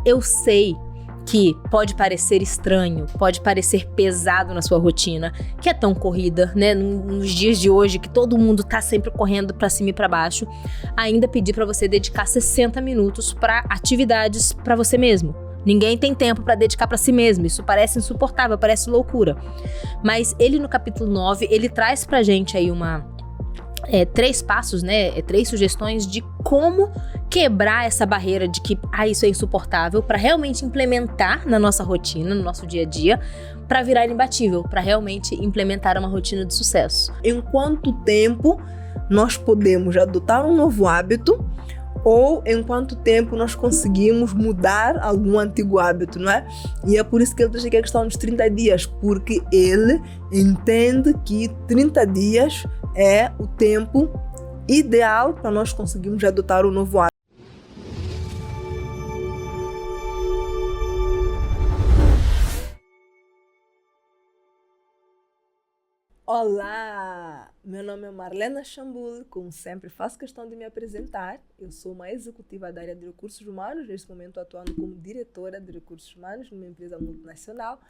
Eu sei que pode parecer estranho, pode parecer pesado na sua rotina, que é tão corrida, né? Nos dias de hoje, que todo mundo tá sempre correndo pra cima e pra baixo, ainda pedir pra você dedicar 60 minutos pra atividades pra você mesmo. Ninguém tem tempo pra dedicar pra si mesmo, isso parece insuportável, parece loucura. Mas ele no capítulo 9, ele traz pra gente aí 3 passos, né? 3 sugestões de como quebrar essa barreira de que isso é insuportável para realmente implementar na nossa rotina, no nosso dia a dia, para virar imbatível, para realmente implementar uma rotina de sucesso. Em quanto tempo nós podemos adotar um novo hábito ou em quanto tempo nós conseguimos mudar algum antigo hábito, não é? E é por isso que ele traz aqui a questão dos 30 dias, porque ele entende que 30 dias é o tempo ideal para nós conseguirmos adotar um novo hábito. Olá! Meu nome é Marlena Chambul, como sempre faço questão de me apresentar. Eu sou uma executiva da área de recursos humanos, neste momento atuando como diretora de recursos humanos numa empresa multinacional.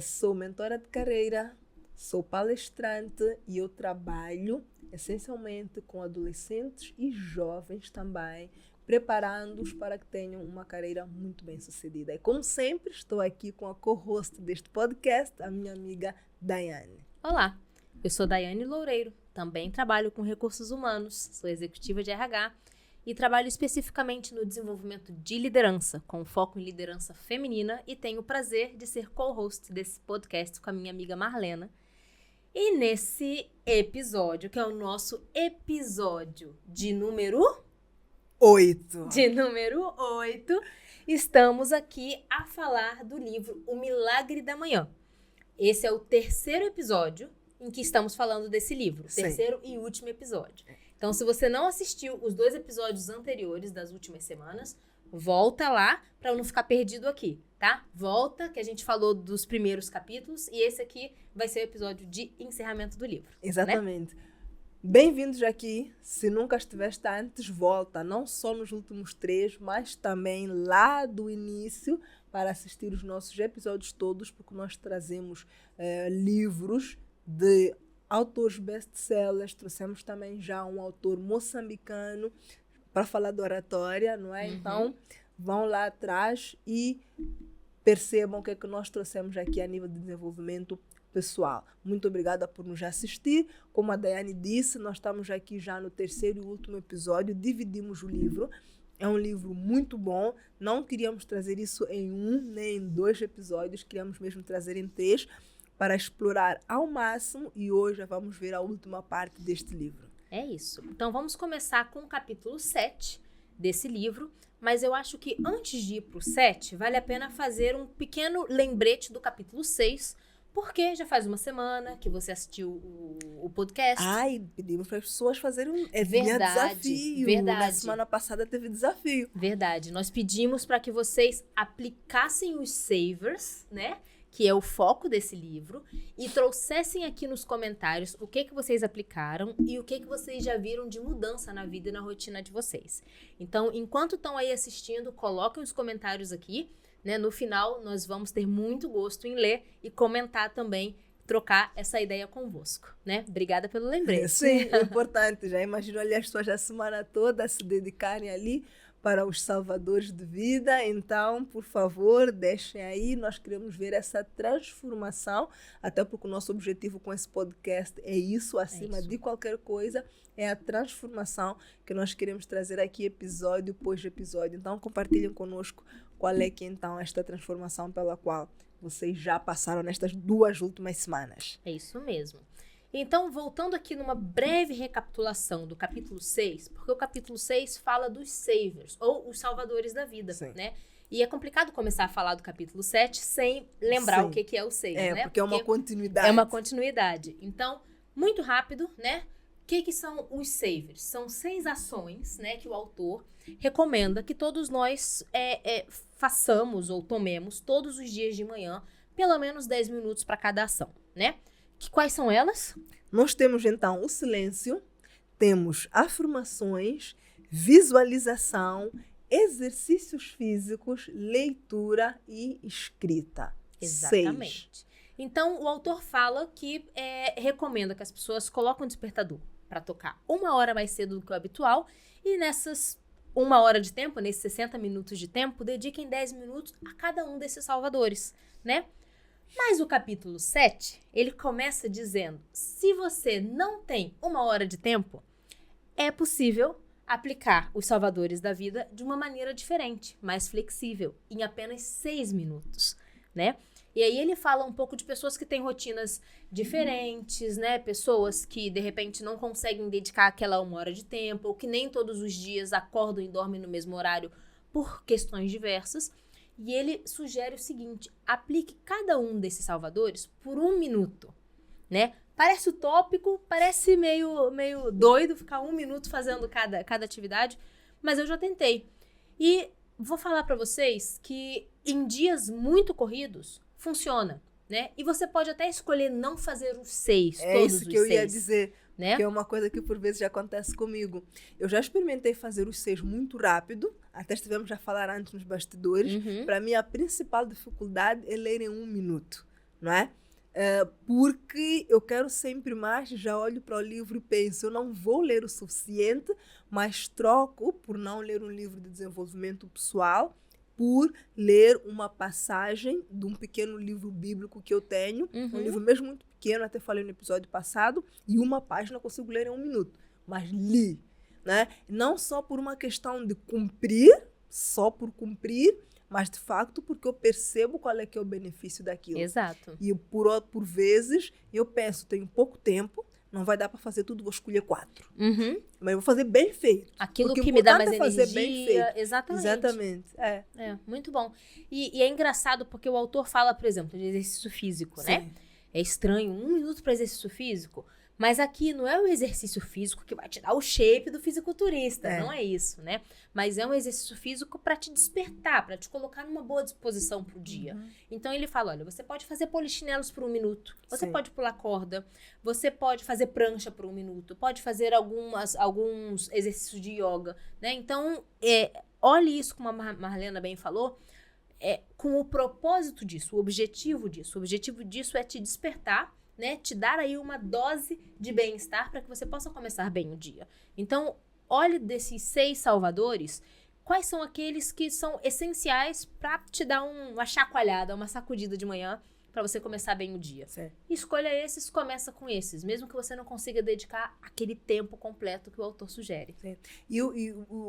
Sou mentora de carreira, sou palestrante e eu trabalho essencialmente com adolescentes e jovens também, preparando-os para que tenham uma carreira muito bem sucedida. E como sempre, estou aqui com a co-host deste podcast, a minha amiga Daiane. Olá, eu sou Daiane Loureiro, também trabalho com recursos humanos, sou executiva de RH e trabalho especificamente no desenvolvimento de liderança, com foco em liderança feminina, e tenho o prazer de ser co-host desse podcast com a minha amiga Marlena. E nesse episódio, que é o nosso episódio de número 8, estamos aqui a falar do livro O Milagre da Manhã. Esse é o 3º episódio em que estamos falando desse livro. Sim. 3º e último episódio. Então, se você não assistiu os 2 episódios anteriores das últimas semanas, volta lá para não ficar perdido aqui, tá? Volta, que a gente falou dos primeiros capítulos, e esse aqui vai ser o episódio de encerramento do livro. Exatamente. Né? Bem-vindos aqui. Se nunca estiveste antes, volta, não só nos últimos 3, mas também lá do início, para assistir os nossos episódios todos, porque nós trazemos livros de autores best-sellers, trouxemos também já um autor moçambicano para falar de oratória, não é? Então, vão lá atrás e percebam o que é que nós trouxemos aqui a nível de desenvolvimento pessoal. Muito obrigada por nos assistir. Como a Daiane disse, nós estamos aqui já no 3º e último episódio, dividimos o livro. É um livro muito bom, não queríamos trazer isso em 1 nem em 2 episódios, queríamos mesmo trazer em 3 para explorar ao máximo, e hoje já vamos ver a última parte deste livro. É isso. Então vamos começar com o capítulo 7 desse livro, mas eu acho que antes de ir para o 7, vale a pena fazer um pequeno lembrete do capítulo 6, porque já faz uma semana que você assistiu o podcast. Pedimos para as pessoas fazerem desafio. Verdade. Na semana passada teve desafio. Verdade. Nós pedimos para que vocês aplicassem os savers, né? Que é o foco desse livro, e trouxessem aqui nos comentários o que vocês aplicaram e o que vocês já viram de mudança na vida e na rotina de vocês. Então, enquanto estão aí assistindo, coloquem os comentários aqui. Né? No final, nós vamos ter muito gosto em ler e comentar também, trocar essa ideia convosco, né? Obrigada pelo lembrete. Sim, é importante. Já imagino ali as pessoas a semana toda se dedicarem ali para os salvadores de vida. Então, por favor, deixem aí. Nós queremos ver essa transformação, até porque o nosso objetivo com esse podcast é isso, acima de qualquer coisa, é a transformação que nós queremos trazer aqui episódio após episódio. Então, compartilhem conosco qual é que então esta transformação pela qual vocês já passaram nestas 2 últimas semanas. É isso mesmo. Então, voltando aqui numa breve recapitulação do capítulo 6, porque o capítulo 6 fala dos savers, ou os salvadores da vida, Sim. né? E é complicado começar a falar do capítulo 7 sem lembrar o que é o 6, né? Porque é uma continuidade. É uma continuidade. Então, muito rápido, né? O que são os savers? São 6 ações, né, que o autor recomenda que todos nós façamos ou tomemos todos os dias de manhã, pelo menos 10 minutos para cada ação, né? Quais são elas? Nós temos, então, o silêncio, temos afirmações, visualização exercícios físicos, leitura e escrita. Exatamente. 6. Então, o autor fala que recomenda que as pessoas coloquem um despertador para tocar 1 hora mais cedo do que o habitual e nessas 1 hora de tempo, nesses 60 minutos de tempo, dediquem 10 minutos a cada um desses salvadores, né? Mas o capítulo 7, ele começa dizendo, se você não tem 1 hora de tempo, é possível aplicar os salvadores da vida de uma maneira diferente, mais flexível, em apenas 6 minutos, né? E aí ele fala um pouco de pessoas que têm rotinas diferentes, né? Pessoas que, de repente, não conseguem dedicar aquela 1 hora de tempo, ou que nem todos os dias acordam e dormem no mesmo horário por questões diversas. E ele sugere o seguinte, aplique cada um desses salvadores por 1 minuto, né? Parece utópico, parece meio doido ficar 1 minuto fazendo cada atividade, mas eu já tentei. E vou falar para vocês que em dias muito corridos, funciona, né? E você pode até escolher não fazer os 6, todos os 6. É isso que eu ia dizer, né? que é uma coisa que por vezes já acontece comigo. Eu já experimentei fazer os 6 muito rápido, até estivemos a falar antes nos bastidores. Para mim, a principal dificuldade é ler em 1 minuto, não é? Porque eu quero sempre mais, já olho para o livro e penso, eu não vou ler o suficiente, mas troco por não ler um livro de desenvolvimento pessoal, por ler uma passagem de um pequeno livro bíblico que eu tenho, um livro mesmo muito pequeno, até falei no episódio passado, e uma página eu consigo ler em 1 minuto, mas li, né? Não só por uma questão de cumprir, só por cumprir, mas de facto porque eu percebo qual é que é o benefício daquilo. Exato. E por vezes eu penso, tenho pouco tempo, não vai dar para fazer tudo, vou escolher 4. Mas eu vou fazer bem feito. Aquilo porque que me dá mais fazer energia. bem feito. Exatamente. Exatamente. Muito bom. E é engraçado porque o autor fala, por exemplo, de exercício físico, Sim. né? É estranho, 1 minuto para exercício físico, mas aqui não é o exercício físico que vai te dar o shape do fisiculturista, não é isso, né? Mas é um exercício físico para te despertar, para te colocar numa boa disposição pro dia. Então ele fala, olha, você pode fazer polichinelos por 1 minuto, você Sim. pode pular corda, você pode fazer prancha por 1 minuto, pode fazer alguns exercícios de yoga, né? Então, olhe isso, como a Marlena bem falou, com o propósito disso, o objetivo disso. O objetivo disso é te despertar, né? Te dar aí uma dose de bem-estar para que você possa começar bem o dia. Então, olhe desses 6 salvadores, quais são aqueles que são essenciais para te dar uma chacoalhada, uma sacudida de manhã, para você começar bem o dia. Certo. Escolha esses, começa com esses, mesmo que você não consiga dedicar aquele tempo completo que o autor sugere. Certo. E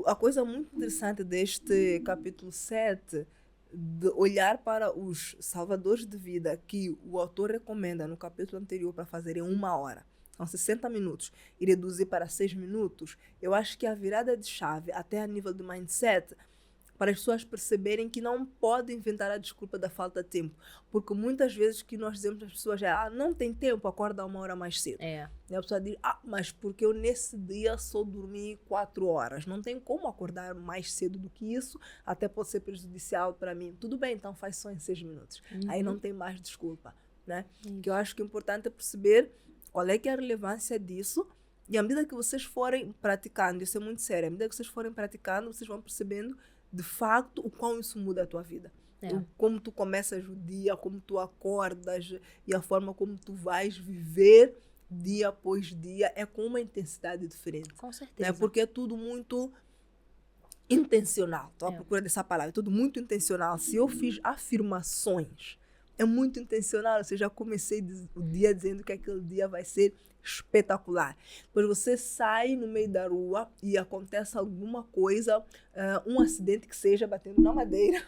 a coisa muito interessante deste capítulo 7, de olhar para os salvadores de vida que o autor recomenda no capítulo anterior para fazer em 1 hora, são 60 minutos, e reduzir para 6 minutos, eu acho que a virada de chave, até a nível de mindset, para as pessoas perceberem que não podem inventar a desculpa da falta de tempo. Porque muitas vezes que nós dizemos às pessoas não tem tempo, acorda 1 hora mais cedo. E a pessoa diz, mas porque eu nesse dia só dormi 4 horas. Não tem como acordar mais cedo do que isso, até pode ser prejudicial para mim. Tudo bem, então faz só em 6 minutos. Aí não tem mais desculpa, né? Que eu acho que é importante perceber qual é que é a relevância disso. E à medida que vocês forem praticando, isso é muito sério, à medida que vocês forem praticando, vocês vão percebendo de facto o quão isso muda a tua vida. Como tu começas o dia, como tu acordas e a forma como tu vais viver dia após dia é com uma intensidade diferente. Com certeza. Né? Porque é tudo muito intencional. Estou à procura dessa palavra. É tudo muito intencional. Se eu fiz afirmações, é muito intencional. Eu já comecei o dia dizendo que aquele dia vai ser espetacular. Depois você sai no meio da rua e acontece alguma coisa, um acidente que seja, batendo na madeira,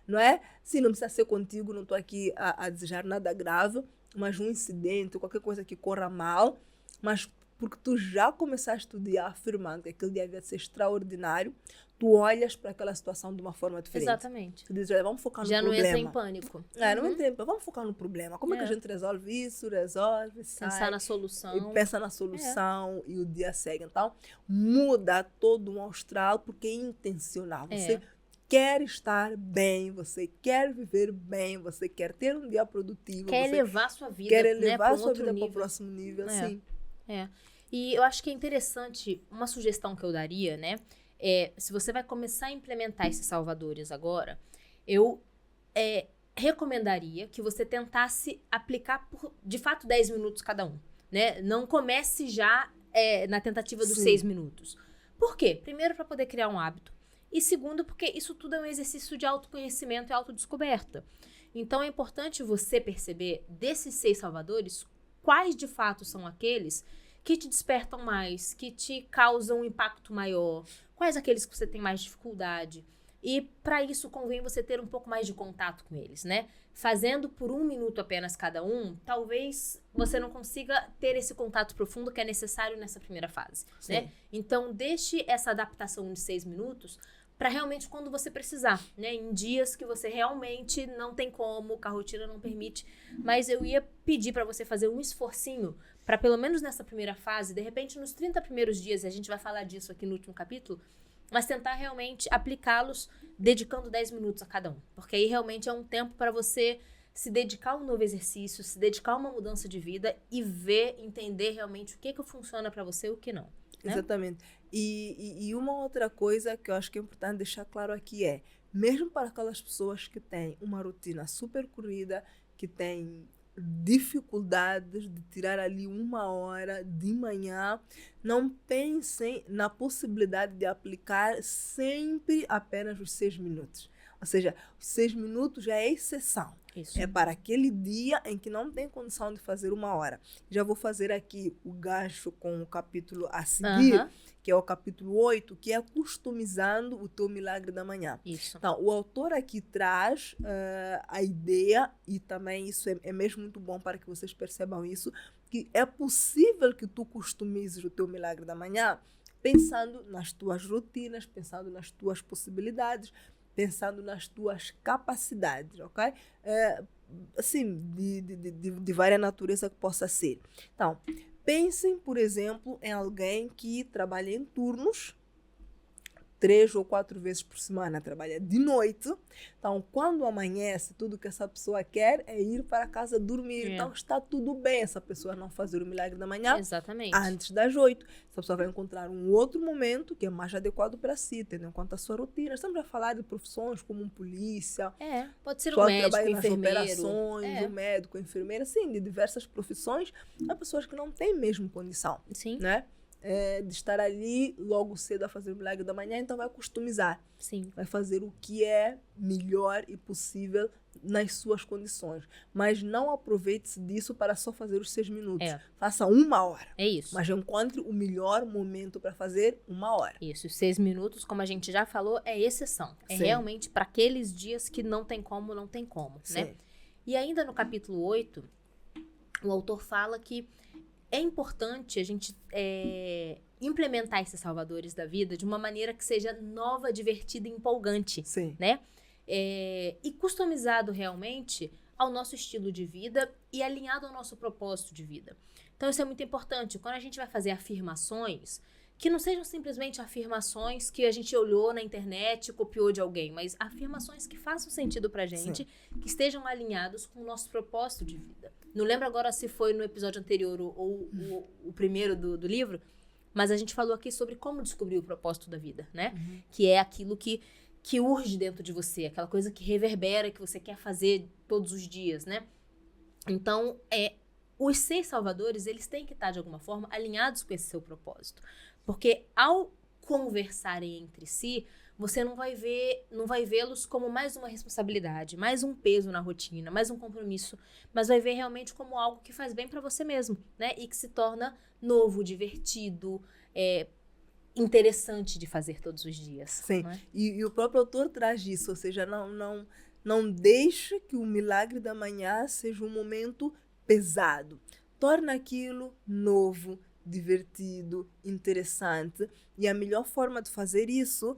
não é? Sim, não precisa ser contigo, não estou aqui a desejar nada grave, mas um incidente, qualquer coisa que corra mal, mas porque tu já começaste o dia afirmando que aquele dia vai ser extraordinário, tu olhas para aquela situação de uma forma diferente. Exatamente. Tu dizes, vamos focar no já problema. Já não entra em pânico. Não entra em pânico. Vamos focar no problema. Como é que a gente resolve isso? Resolve, sai. Pensar na solução. E pensa na solução e o dia segue. Então, muda todo um astral porque é intencional. Você quer estar bem, você quer viver bem, você quer ter um dia produtivo. Quer elevar sua vida, quer elevar sua vida para o próximo nível, sim. E eu acho que é interessante, uma sugestão que eu daria, né? se você vai começar a implementar esses salvadores agora, eu recomendaria que você tentasse aplicar por, de fato, 10 minutos cada um, né? Não comece já na tentativa dos 6 minutos. Por quê? Primeiro, para poder criar um hábito. E segundo, porque isso tudo é um exercício de autoconhecimento e autodescoberta. Então, é importante você perceber, desses 6 salvadores, quais de fato são aqueles que te despertam mais, que te causam um impacto maior, quais aqueles que você tem mais dificuldade. E para isso convém você ter um pouco mais de contato com eles, né? Fazendo por 1 minuto apenas cada um, talvez você não consiga ter esse contato profundo que é necessário nessa primeira fase, né? Então, deixe essa adaptação de 6 minutos para realmente quando você precisar, né? Em dias que você realmente não tem como, que a rotina não permite. Mas eu ia pedir para você fazer um esforcinho para pelo menos nessa primeira fase, de repente nos 30 primeiros dias, e a gente vai falar disso aqui no último capítulo, mas tentar realmente aplicá-los dedicando 10 minutos a cada um. Porque aí realmente é um tempo para você se dedicar a um novo exercício, se dedicar a uma mudança de vida e ver, entender realmente o que funciona para você e o que não. Né? Exatamente. E uma outra coisa que eu acho que é importante deixar claro aqui mesmo para aquelas pessoas que têm uma rotina super corrida, que têm dificuldades de tirar ali 1 hora de manhã, não pensem na possibilidade de aplicar sempre apenas os 6 minutos. Ou seja, os 6 minutos já é exceção. Isso. É para aquele dia em que não tem condição de fazer 1 hora. Já vou fazer aqui o gancho com o capítulo a seguir, que é o capítulo 8, que é customizando o teu milagre da manhã. Isso. Então, o autor aqui traz a ideia, e também isso é mesmo muito bom para que vocês percebam isso, que é possível que tu customizes o teu milagre da manhã pensando nas tuas rotinas, pensando nas tuas possibilidades, pensando nas tuas capacidades, ok? Assim, de várias natureza que possa ser. Então, pensem, por exemplo, em alguém que trabalha em turnos, 3 ou 4 vezes por semana, trabalha de noite. Então, quando amanhece, tudo que essa pessoa quer é ir para casa dormir. Então, está tudo bem essa pessoa não fazer o milagre da manhã. Exatamente. Antes das 8. Essa pessoa vai encontrar um outro momento que é mais adequado para si, tendo em conta a sua rotina. Estamos a falar de profissões como um polícia. Pode ser um médico, um enfermeiro. Operações, um médico, um enfermeiro, sim, de diversas profissões. Há pessoas que não têm mesmo condição. Sim. Né? De estar ali logo cedo a fazer o milagre da manhã, então vai customizar. Sim. Vai fazer o que é melhor e possível nas suas condições. Mas não aproveite-se disso para só fazer os 6 minutos. Faça 1 hora. É isso. Mas encontre o melhor momento para fazer 1 hora. Isso. Os 6 minutos, como a gente já falou, é exceção. É Sim. realmente para aqueles dias que não tem como, Sim. né? E ainda no capítulo 8, o autor fala que é importante a gente implementar esses salvadores da vida de uma maneira que seja nova, divertida e empolgante. Sim. Né? E customizado realmente ao nosso estilo de vida e alinhado ao nosso propósito de vida. Então, isso é muito importante. Quando a gente vai fazer afirmações, que não sejam simplesmente afirmações que a gente olhou na internet e copiou de alguém, mas afirmações que façam sentido pra gente, que estejam alinhados com o nosso propósito de vida. Não lembro agora se foi no episódio anterior ou o primeiro do livro, mas a gente falou aqui sobre como descobrir o propósito da vida, né? Que é aquilo que urge dentro de você, aquela coisa que reverbera, que você quer fazer todos os dias, né? Então, os 6 salvadores, eles têm que estar, de alguma forma, alinhados com esse seu propósito. Porque ao conversarem entre si, você não vai vê-los como mais uma responsabilidade, mais um peso na rotina, mais um compromisso, mas vai ver realmente como algo que faz bem para você mesmo, né? E que se torna novo, divertido, interessante de fazer todos os dias. Sim. Né? E o próprio autor traz isso, ou seja, não deixe que o milagre da manhã seja um momento pesado. Torna aquilo novo, divertido, interessante. E a melhor forma de fazer isso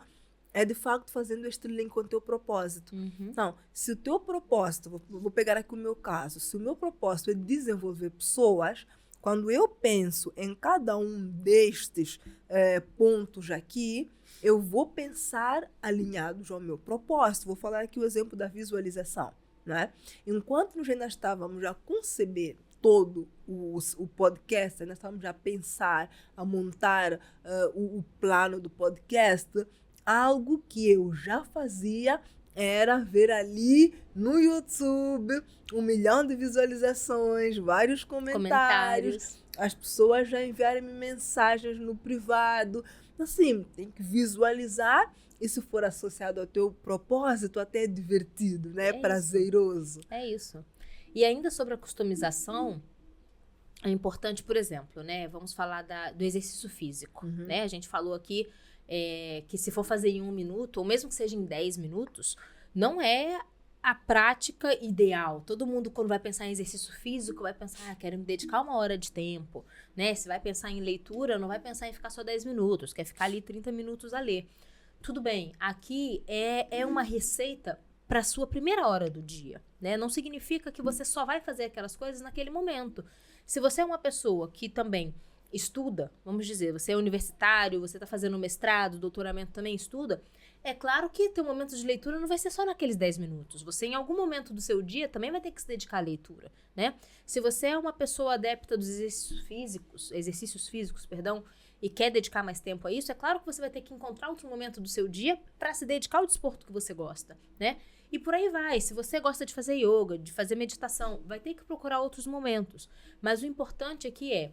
é, de facto, fazendo este link com o teu propósito. Então, se o teu propósito, vou pegar aqui o meu caso, se o meu propósito é desenvolver pessoas, quando eu penso em cada um destes pontos aqui, eu vou pensar alinhados ao meu propósito. Vou falar aqui o exemplo da visualização. Né? Enquanto nós ainda estávamos a conceber todo o podcast, nós estávamos a pensar, a montar o plano do podcast, algo que eu já fazia era ver ali no YouTube 1 milhão de visualizações, vários comentários, as pessoas já enviarem-me mensagens no privado. Assim, tem que visualizar, e se for associado ao teu propósito, até é divertido, né? É prazeroso. É isso. E ainda sobre a customização, é importante, por exemplo, né? Vamos falar do exercício físico, né? A gente falou aqui que se for fazer em 1 minuto, ou mesmo que seja em 10 minutos, não é a prática ideal. Todo mundo, quando vai pensar em exercício físico, vai pensar, quero me dedicar 1 hora de tempo, né? Se vai pensar em leitura, não vai pensar em ficar só 10 minutos, quer ficar ali 30 minutos a ler. Tudo bem, aqui é uma receita para a sua primeira hora do dia, né? Não significa que você só vai fazer aquelas coisas naquele momento. Se você é uma pessoa que também estuda, vamos dizer, você é universitário, você está fazendo mestrado, doutoramento também estuda, é claro que teu momento de leitura não vai ser só naqueles 10 minutos. Você, em algum momento do seu dia, também vai ter que se dedicar à leitura, né? Se você é uma pessoa adepta dos exercícios físicos, e quer dedicar mais tempo a isso, é claro que você vai ter que encontrar outro momento do seu dia para se dedicar ao desporto que você gosta, né? E por aí vai. Se você gosta de fazer yoga, de fazer meditação, vai ter que procurar outros momentos. Mas o importante aqui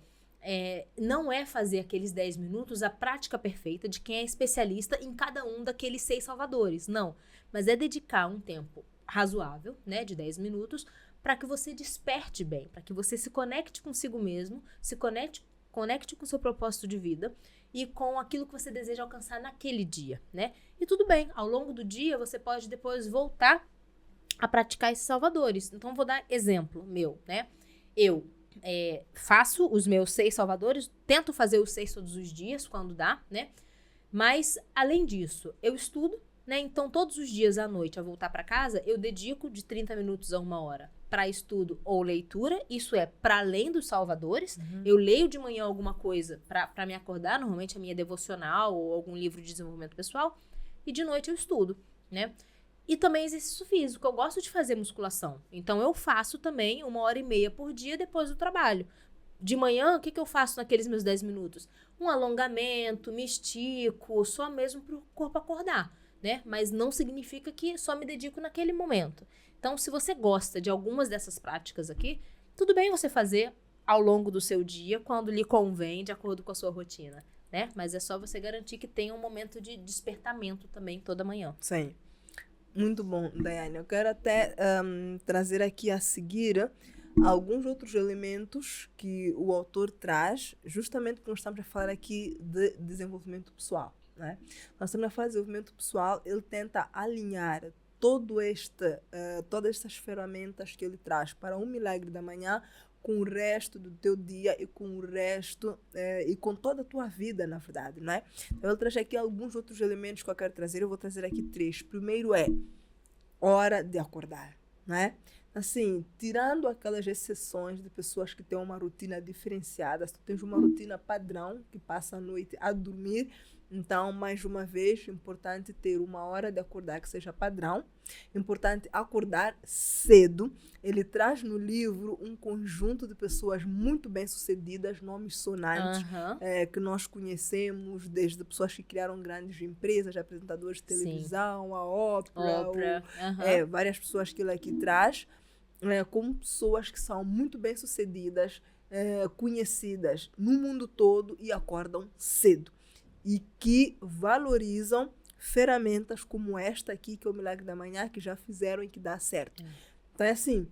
não é fazer aqueles 10 minutos a prática perfeita de quem é especialista em cada um daqueles 6 salvadores. Não. Mas é dedicar um tempo razoável, né, de 10 minutos, para que você desperte bem, para que você se conecte consigo mesmo, se conecte com o seu propósito de vida e com aquilo que você deseja alcançar naquele dia, né? E tudo bem, ao longo do dia você pode depois voltar a praticar esses salvadores. Então, vou dar exemplo meu, né? Eu faço os meus 6 salvadores, tento fazer os 6 todos os dias, quando dá, né? Mas, além disso, eu estudo, né? Então, todos os dias à noite, ao voltar para casa, eu dedico de 30 minutos a 1 hora para estudo ou leitura. Isso é para além dos salvadores. Eu leio de manhã alguma coisa para me acordar, normalmente a minha devocional ou algum livro de desenvolvimento pessoal, e de noite eu estudo, né? E também exercício físico. Eu gosto de fazer musculação. Então, eu faço também 1h30 por dia depois do trabalho. De manhã, o que eu faço naqueles meus 10 minutos? Um alongamento, me estico, só mesmo para o corpo acordar, né? Mas não significa que só me dedico naquele momento. Então, se você gosta de algumas dessas práticas aqui, tudo bem você fazer ao longo do seu dia, quando lhe convém, de acordo com a sua rotina, né? Mas é só você garantir que tenha um momento de despertamento também toda manhã. Sim. Muito bom, Daiane. Eu quero até trazer aqui a seguir alguns outros elementos que o autor traz, justamente porque nós estamos a falar aqui de desenvolvimento pessoal, né? Nós estamos a falar de desenvolvimento pessoal, ele tenta alinhar todas estas ferramentas que ele traz para um milagre da manhã com o resto do teu dia e com o resto e com toda a tua vida, na verdade, não é? Então, ele traz aqui alguns outros elementos que eu quero trazer. Eu vou trazer aqui 3. Primeiro é hora de acordar, não é? Assim, tirando aquelas exceções de pessoas que têm uma rotina diferenciada, se tu tens uma rotina padrão, que passa a noite a dormir, então, mais uma vez, importante ter uma hora de acordar que seja padrão. Importante acordar cedo. Ele traz no livro um conjunto de pessoas muito bem-sucedidas, nomes sonantes, que nós conhecemos, desde pessoas que criaram grandes empresas, apresentadores de televisão, sim, a Oprah. Várias pessoas que ele aqui traz, como pessoas que são muito bem-sucedidas, conhecidas no mundo todo e acordam cedo. E que valorizam ferramentas como esta aqui, que é o Milagre da Manhã, que já fizeram e que dá certo. Então, é assim,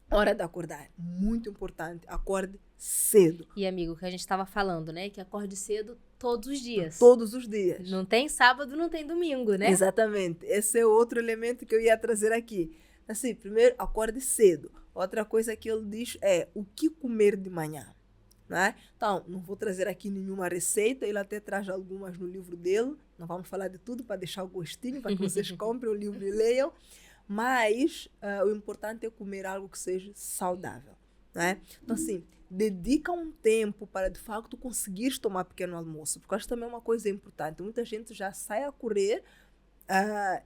hora de acordar. Muito importante. Acorde cedo. E, amigo, que a gente estava falando, né? Que acorde cedo todos os dias. Todos os dias. Não tem sábado, não tem domingo, né? Exatamente. Esse é outro elemento que eu ia trazer aqui. Assim, primeiro, acorde cedo. Outra coisa que ele diz é o que comer de manhã. Né? Então, não vou trazer aqui nenhuma receita, ele até traz algumas no livro dele, não vamos falar de tudo para deixar o gostinho, para que vocês comprem o livro e leiam, mas o importante é comer algo que seja saudável. Né? Então, assim, dedica um tempo para, de facto, conseguir tomar pequeno almoço, porque acho que também é uma coisa importante. Muita gente já sai a correr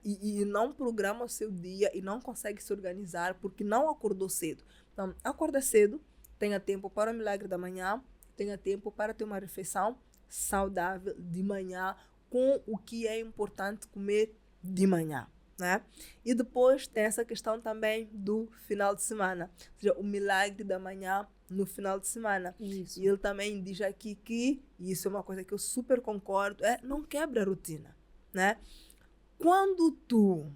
e não programa o seu dia e não consegue se organizar porque não acordou cedo. Então, acorda cedo, tenha tempo para o milagre da manhã, tenha tempo para ter uma refeição saudável de manhã com o que é importante comer de manhã, né? E depois tem essa questão também do final de semana, ou seja, o milagre da manhã no final de semana. Isso. E ele também diz aqui que, e isso é uma coisa que eu super concordo, não quebra a rotina, né? Quando tu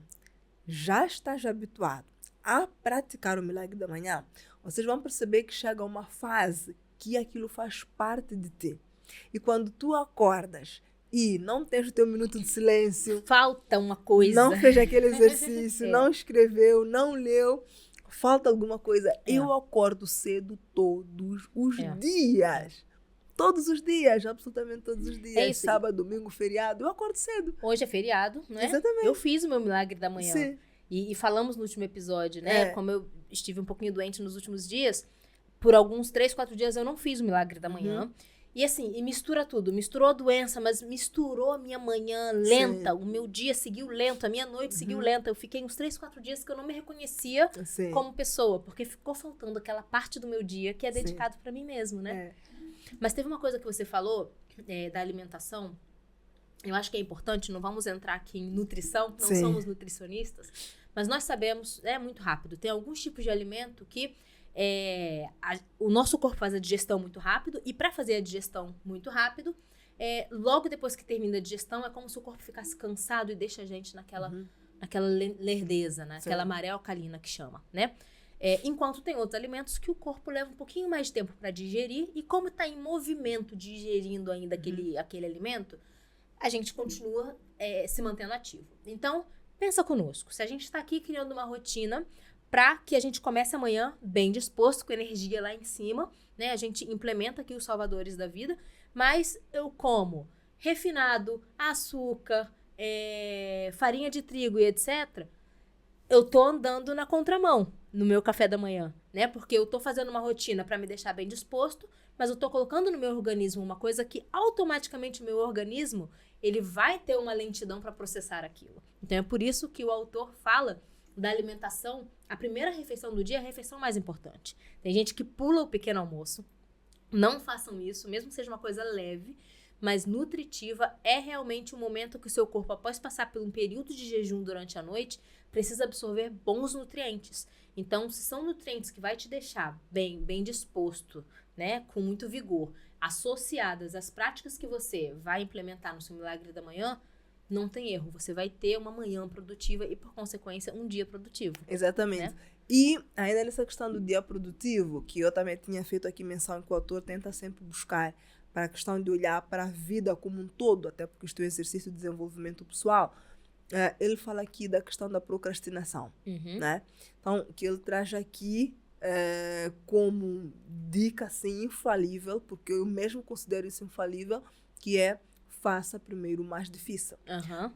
já estás habituado a praticar o milagre da manhã, vocês vão perceber que chega uma fase que aquilo faz parte de ti. E quando tu acordas e não tens o teu minuto de silêncio, Falta uma coisa. não fez aquele exercício, não escreveu, não leu, falta alguma coisa. Eu acordo cedo todos os dias. Todos os dias, absolutamente todos os dias. Sábado, domingo, feriado, eu acordo cedo. Hoje é feriado, né? Exatamente. Eu fiz o meu milagre da manhã. Sim. E falamos no último episódio, né? Como eu estive um pouquinho doente nos últimos dias, por alguns 3, 4 dias eu não fiz o milagre da manhã. E assim, e mistura tudo. Misturou a doença, mas misturou a minha manhã lenta. Sim. O meu dia seguiu lento, a minha noite seguiu lenta. Eu fiquei uns 3, 4 dias que eu não me reconhecia como pessoa. Porque ficou faltando aquela parte do meu dia que é dedicado para mim mesmo, né? Mas teve uma coisa que você falou da alimentação. Eu acho que é importante, não vamos entrar aqui em nutrição, não somos nutricionistas. Mas nós sabemos, muito rápido, tem alguns tipos de alimento que o nosso corpo faz a digestão muito rápido. E para fazer a digestão muito rápido, logo depois que termina a digestão, é como se o corpo ficasse cansado e deixa a gente naquela lerdeza, né? Aquela maré alcalina que chama, né? Enquanto tem outros alimentos que o corpo leva um pouquinho mais de tempo para digerir. E como está em movimento digerindo ainda aquele alimento, a gente continua se mantendo ativo. Então, pensa conosco. Se a gente está aqui criando uma rotina para que a gente comece amanhã bem disposto, com energia lá em cima, né? A gente implementa aqui os salvadores da vida, mas eu como refinado, açúcar, farinha de trigo e etc., eu tô andando na contramão no meu café da manhã, né? Porque eu tô fazendo uma rotina para me deixar bem disposto, mas eu tô colocando no meu organismo uma coisa que automaticamente o meu organismo, ele vai ter uma lentidão para processar aquilo. Então é por isso que o autor fala da alimentação, a primeira refeição do dia é a refeição mais importante. Tem gente que pula o pequeno almoço. Não façam isso, mesmo que seja uma coisa leve, mas nutritiva. É realmente um momento que o seu corpo, após passar por um período de jejum durante a noite, precisa absorver bons nutrientes. Então, se são nutrientes que vai te deixar bem disposto, né, com muito vigor, associadas às práticas que você vai implementar no seu milagre da manhã, não tem erro. Você vai ter uma manhã produtiva e, por consequência, um dia produtivo. Exatamente. Né? E ainda nessa questão do dia produtivo, que eu também tinha feito aqui menção que o autor tenta sempre buscar para a questão de olhar para a vida como um todo, até porque isto é um exercício de desenvolvimento pessoal, ele fala aqui da questão da procrastinação. Né? Então, que ele traz aqui como dica assim, infalível, porque eu mesmo considero isso infalível, que é faça primeiro o mais difícil.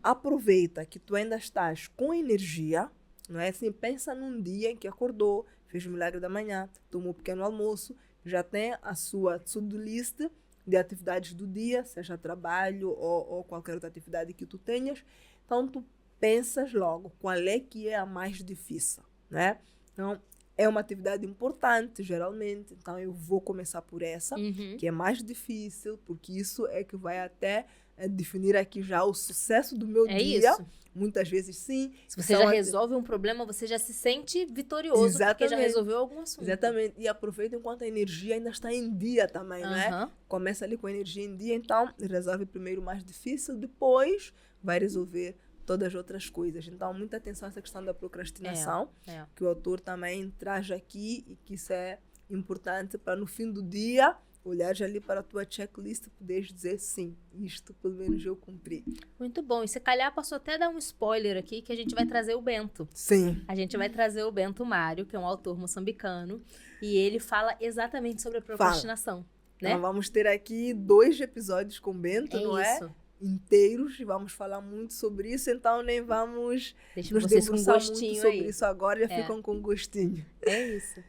Aproveita que tu ainda estás com energia, não é assim? Pensa num dia em que acordou, fez o milagre da manhã, tomou um pequeno almoço, já tem a sua to-do list de atividades do dia, seja trabalho ou qualquer outra atividade que tu tenhas. Então, tu pensas logo qual é que é a mais difícil, né? Então, é uma atividade importante, geralmente. Então, eu vou começar por essa, que é mais difícil, porque isso é que vai até definir aqui já o sucesso do meu dia. Isso. Muitas vezes, sim. Se você já resolve um problema, você já se sente vitorioso, porque já resolveu algum assunto. Exatamente. E aproveita enquanto a energia ainda está em dia também, né? Começa ali com a energia em dia, então resolve primeiro o mais difícil, depois vai resolver todas as outras coisas. Então, muita atenção a essa questão da procrastinação, que o autor também traz aqui, e que isso é importante para no fim do dia olhares ali para a tua checklist e poderes dizer sim, isto pelo menos eu cumpri. Muito bom. E se calhar posso até dar um spoiler aqui, que a gente vai trazer o Bento. Sim. A gente vai trazer o Bento Mário, que é um autor moçambicano, e ele fala exatamente sobre a procrastinação. Né? Então vamos ter aqui 2 episódios com o Bento, não é? Inteiros, e vamos falar muito sobre isso, então nem vamos nos debruçar muito sobre isso agora, já ficam com gostinho. É isso.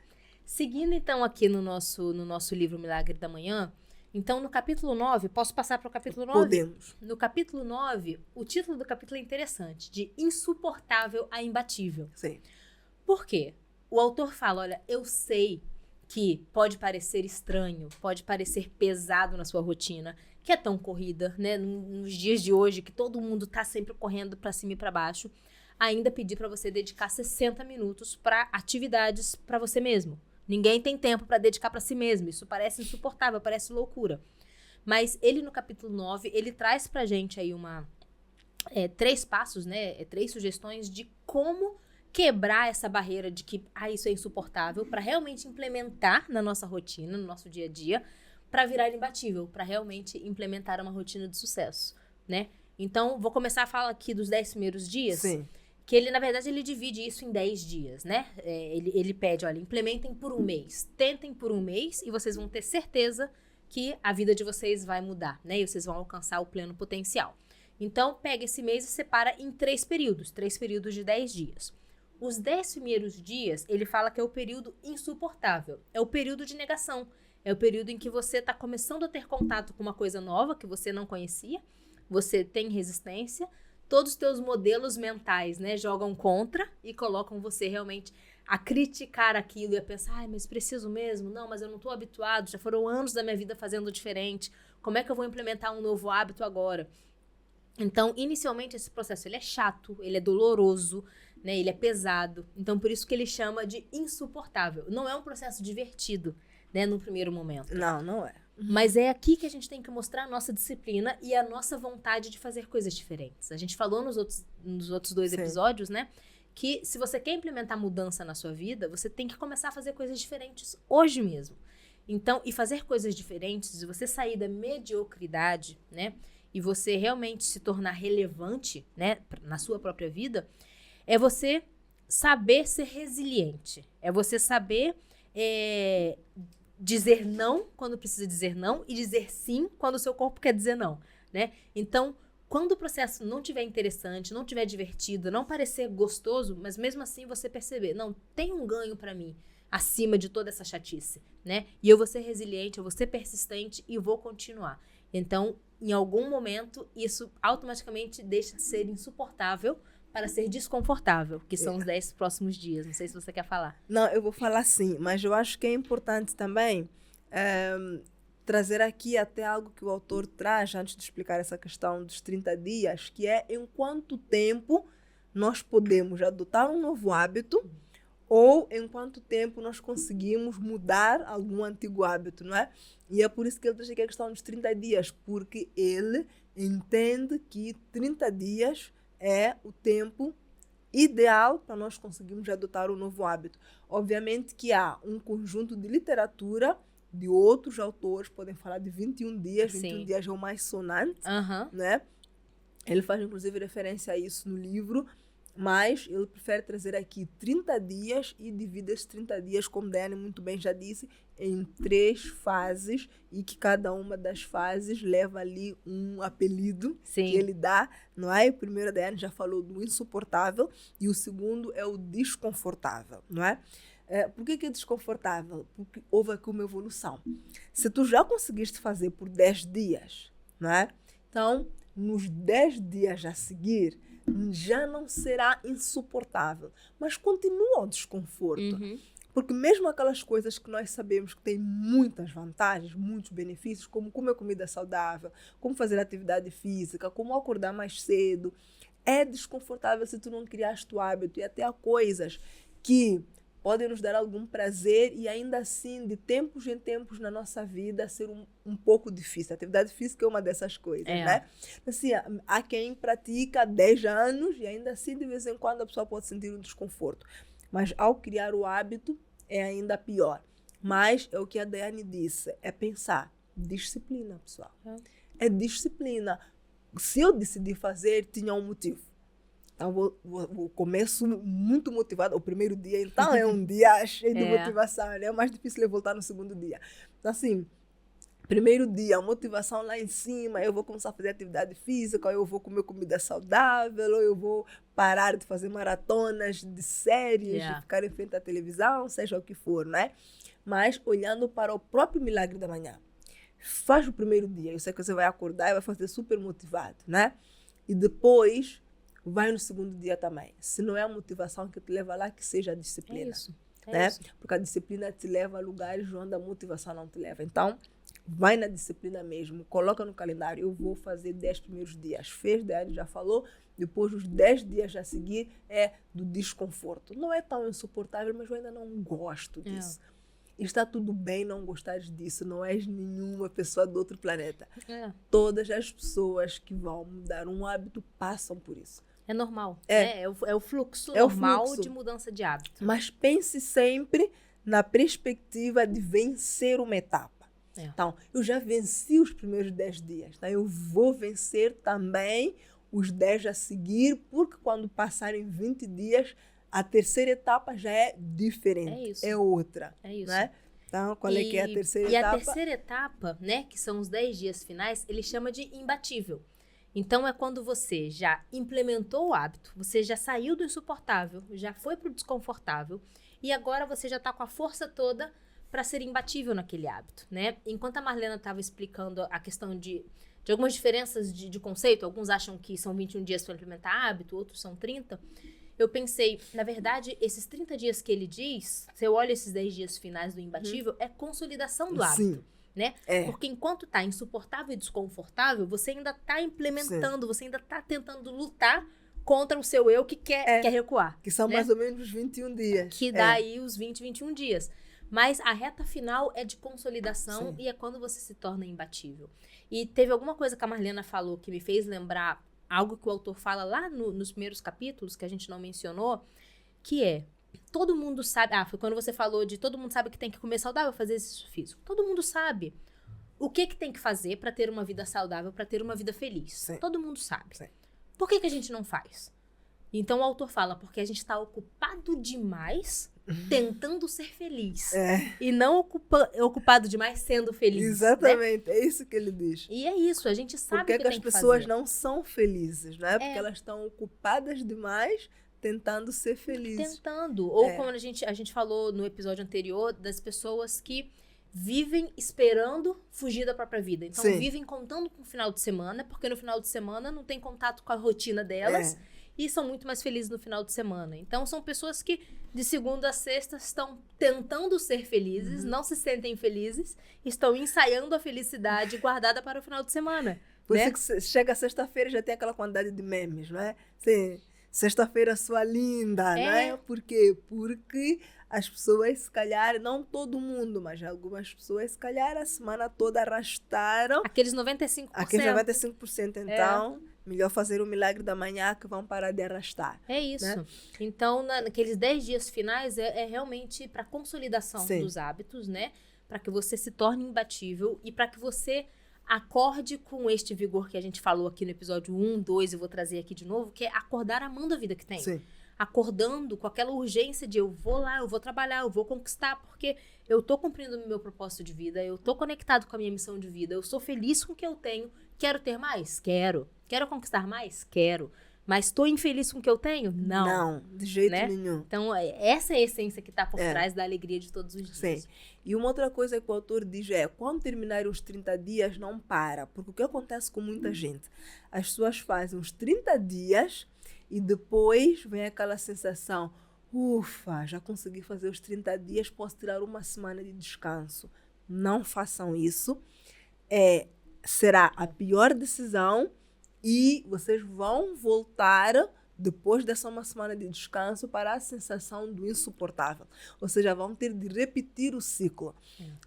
Seguindo, então, aqui no nosso livro Milagre da Manhã, então, no capítulo 9, posso passar para o capítulo 9? Podemos. No capítulo 9, o título do capítulo é interessante, de Insuportável a Imbatível. Sim. Por quê? O autor fala, olha, eu sei que pode parecer estranho, pode parecer pesado na sua rotina, que é tão corrida, né? Nos dias de hoje, que todo mundo tá sempre correndo para cima e para baixo, ainda pedir para você dedicar 60 minutos para atividades para você mesmo. Ninguém tem tempo para dedicar para si mesmo. Isso parece insuportável, parece loucura. Mas ele, no capítulo 9, ele traz pra gente aí 3 passos, né? 3 sugestões de como quebrar essa barreira de que isso é insuportável, para realmente implementar na nossa rotina, no nosso dia a dia, para virar imbatível, para realmente implementar uma rotina de sucesso, né? Então, vou começar a falar aqui dos 10 primeiros dias. Sim. Que ele, na verdade, ele divide isso em 10 dias, né? Ele pede, olha, implementem por um mês. Tentem por um mês e vocês vão ter certeza que a vida de vocês vai mudar, né? E vocês vão alcançar o pleno potencial. Então, pega esse mês e separa em 3 períodos. 3 períodos de 10 dias. Os 10 primeiros dias, ele fala que é o período insuportável. É o período de negação. É o período em que você está começando a ter contato com uma coisa nova que você não conhecia. Você tem resistência. Todos os teus modelos mentais, né, jogam contra e colocam você realmente a criticar aquilo e a pensar, mas preciso mesmo? Não, mas eu não estou habituado, já foram anos da minha vida fazendo diferente. Como é que eu vou implementar um novo hábito agora? Então, inicialmente, esse processo ele é chato, ele é doloroso, né, ele é pesado. Então, por isso que ele chama de insuportável. Não é um processo divertido, né, no primeiro momento. Não é. Mas é aqui que a gente tem que mostrar a nossa disciplina e a nossa vontade de fazer coisas diferentes. A gente falou nos outros 2 Sim. episódios, né? Que se você quer implementar mudança na sua vida, você tem que começar a fazer coisas diferentes hoje mesmo. Então, e fazer coisas diferentes, e você sair da mediocridade, né? E você realmente se tornar relevante, né? Na sua própria vida, é você saber ser resiliente. É você saber dizer não quando precisa dizer não e dizer sim quando o seu corpo quer dizer não, né? Então, quando o processo não estiver interessante, não estiver divertido, não parecer gostoso, mas mesmo assim você perceber, não, tem um ganho pra mim acima de toda essa chatice, né? E eu vou ser resiliente, eu vou ser persistente e vou continuar. Então, em algum momento, isso automaticamente deixa de ser insuportável para ser desconfortável, que são os 10 próximos dias. Não sei se você quer falar. Não, eu vou falar sim, mas eu acho que é importante também trazer aqui até algo que o autor traz antes de explicar essa questão dos 30 dias, que é em quanto tempo nós podemos adotar um novo hábito ou em quanto tempo nós conseguimos mudar algum antigo hábito, não é? E é por isso que ele traz aqui a questão dos 30 dias, porque ele entende que 30 dias é o tempo ideal para nós conseguirmos adotar um novo hábito. Obviamente que há um conjunto de literatura de outros autores, podem falar de 21 dias, 21 dias é o mais sonante, né? Ele faz inclusive referência a isso no livro, mas ele prefere trazer aqui 30 dias e divide esses 30 dias, como Daiane muito bem já disse, em 3 fases e que cada uma das fases leva ali um apelido que ele dá, não é? O primeiro, a Daiane já falou do insuportável e o segundo é o desconfortável, não é? Por que é desconfortável? Porque houve aqui uma evolução. Se tu já conseguiste fazer por 10 dias, não é? Então, nos 10 dias a seguir, já não será insuportável, mas continua o desconforto. Porque mesmo aquelas coisas que nós sabemos que têm muitas vantagens, muitos benefícios, como comer comida saudável, como fazer atividade física, como acordar mais cedo, é desconfortável se tu não criaste o hábito. E até há coisas que podem nos dar algum prazer e ainda assim, de tempos em tempos na nossa vida, ser um pouco difícil. A atividade física é uma dessas coisas, né? Assim, há quem pratica há 10 anos e ainda assim, de vez em quando, a pessoa pode sentir um desconforto. Mas ao criar o hábito, é ainda pior. Mas é o que a Daiane disse, é pensar. Disciplina, pessoal. É disciplina. Se eu decidi fazer, tinha um motivo. Então, vou começo muito motivado. O primeiro dia, então, é um dia cheio de motivação. Né? O mais difícil é voltar no segundo dia. Então, assim, primeiro dia, a motivação lá em cima, eu vou começar a fazer atividade física, ou eu vou comer comida saudável, ou eu vou parar de fazer maratonas de séries, de ficar em frente à televisão, seja o que for, né? Mas olhando para o próprio milagre da manhã. Faz o primeiro dia, eu sei que você vai acordar e vai fazer super motivado, né? E depois vai no segundo dia também. Se não é a motivação que te leva lá, que seja a disciplina. É isso. né? isso. Porque a disciplina te leva a lugares onde a motivação não te leva. Então, vai na disciplina mesmo, coloca no calendário, eu vou fazer 10 primeiros dias. Fez, Dani já falou, depois os 10 dias a seguir é do desconforto. Não é tão insuportável, mas eu ainda não gosto disso. Está tudo bem não gostares disso, não és nenhuma pessoa do outro planeta. Todas as pessoas que vão mudar um hábito passam por isso. É normal. É o fluxo normal de mudança de hábito. Mas pense sempre na perspectiva de vencer uma etapa. Então, eu já venci os primeiros 10 dias. Então, eu vou vencer também os 10 a seguir, porque quando passarem 20 dias, a terceira etapa já é diferente. É outra. É isso. Né? Então, qual é que é a terceira etapa? E a terceira etapa, né, que são os 10 dias finais, ele chama de imbatível. Então, é quando você já implementou o hábito, você já saiu do insuportável, já foi para o desconfortável, e agora você já está com a força toda para ser imbatível naquele hábito, né? Enquanto a Marlena estava explicando a questão de algumas diferenças de conceito, alguns acham que são 21 dias para implementar hábito, outros são 30, eu pensei, na verdade, esses 30 dias que ele diz, se eu olho esses 10 dias finais do imbatível, é consolidação do hábito. Né? Porque enquanto tá insuportável e desconfortável, você ainda tá implementando, você ainda tá tentando lutar contra o seu eu que quer recuar. Que são, né, mais ou menos os 21 dias. Que dá aí os 21 dias. Mas a reta final é de consolidação e é quando você se torna imbatível. E teve alguma coisa que a Marlena falou que me fez lembrar algo que o autor fala lá nos primeiros capítulos, que a gente não mencionou, que é: todo mundo sabe... foi quando você falou de todo mundo sabe que tem que comer saudável, fazer exercício físico. Todo mundo sabe o que tem que fazer para ter uma vida saudável, para ter uma vida feliz. Todo mundo sabe. Por que a gente não faz? Então o autor fala, porque a gente está ocupado demais tentando ser feliz. E não ocupado demais sendo feliz. Exatamente, né? É isso que ele diz. E é isso, a gente sabe porque o que tem que fazer. Porque as pessoas não são felizes, né? Porque elas estão ocupadas demais tentando ser felizes. Ou como a gente falou no episódio anterior, das pessoas que vivem esperando fugir da própria vida. Então, vivem contando com o final de semana, porque no final de semana não tem contato com a rotina delas e são muito mais felizes no final de semana. Então, são pessoas que de segunda a sexta estão tentando ser felizes, não se sentem felizes, estão ensaiando a felicidade guardada para o final de semana. Por isso que chega sexta-feira e já tem aquela quantidade de memes, não é? Sim. Sexta-feira sua linda, né? Por quê? Porque as pessoas, se calhar, não todo mundo, mas algumas pessoas, se calhar, a semana toda arrastaram. Aqueles 95%. Aqueles 95%, então, melhor fazer o milagre da manhã que vão parar de arrastar. É isso. Né? Então, naqueles 10 dias finais, é realmente para consolidação dos hábitos, né? Para que você se torne imbatível e para que você acorde com este vigor que a gente falou aqui no episódio 1, 2, eu vou trazer aqui de novo, que é acordar amando a vida que tem. Acordando com aquela urgência de eu vou lá, eu vou trabalhar, eu vou conquistar, porque eu tô cumprindo o meu propósito de vida, eu tô conectado com a minha missão de vida, eu sou feliz com o que eu tenho. Quero ter mais? Quero. Quero conquistar mais? Quero. Mas estou infeliz com o que eu tenho? Não. Não, de jeito nenhum. Então, essa é a essência que está por trás da alegria de todos os dias. E uma outra coisa que o autor diz quando terminarem os 30 dias, não para. Porque o que acontece com muita gente? As pessoas fazem os 30 dias e depois vem aquela sensação, ufa, já consegui fazer os 30 dias, posso tirar uma semana de descanso. Não façam isso. Será a pior decisão. E vocês vão voltar, depois dessa uma semana de descanso, para a sensação do insuportável. Ou seja, vão ter de repetir o ciclo.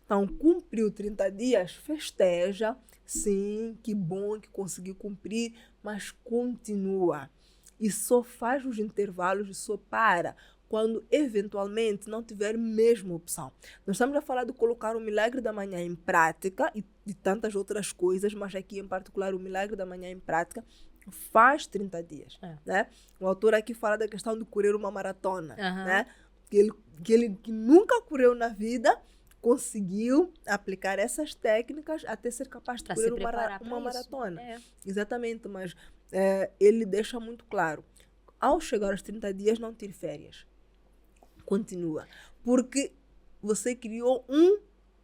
Então, cumpriu 30 dias, festeja. Sim, que bom que conseguiu cumprir, mas continua. E só faz os intervalos e só para quando, eventualmente, não tiver mesmo opção. Nós estamos a falar de colocar o milagre da manhã em prática e de tantas outras coisas, mas aqui, em particular, o milagre da manhã em prática faz 30 dias. Né? O autor aqui fala da questão de correr uma maratona. Né? Que ele que nunca correu na vida conseguiu aplicar essas técnicas até ser capaz de correr uma maratona. Exatamente, mas ele deixa muito claro. Ao chegar aos 30 dias, não tire férias. Continua. Porque você criou um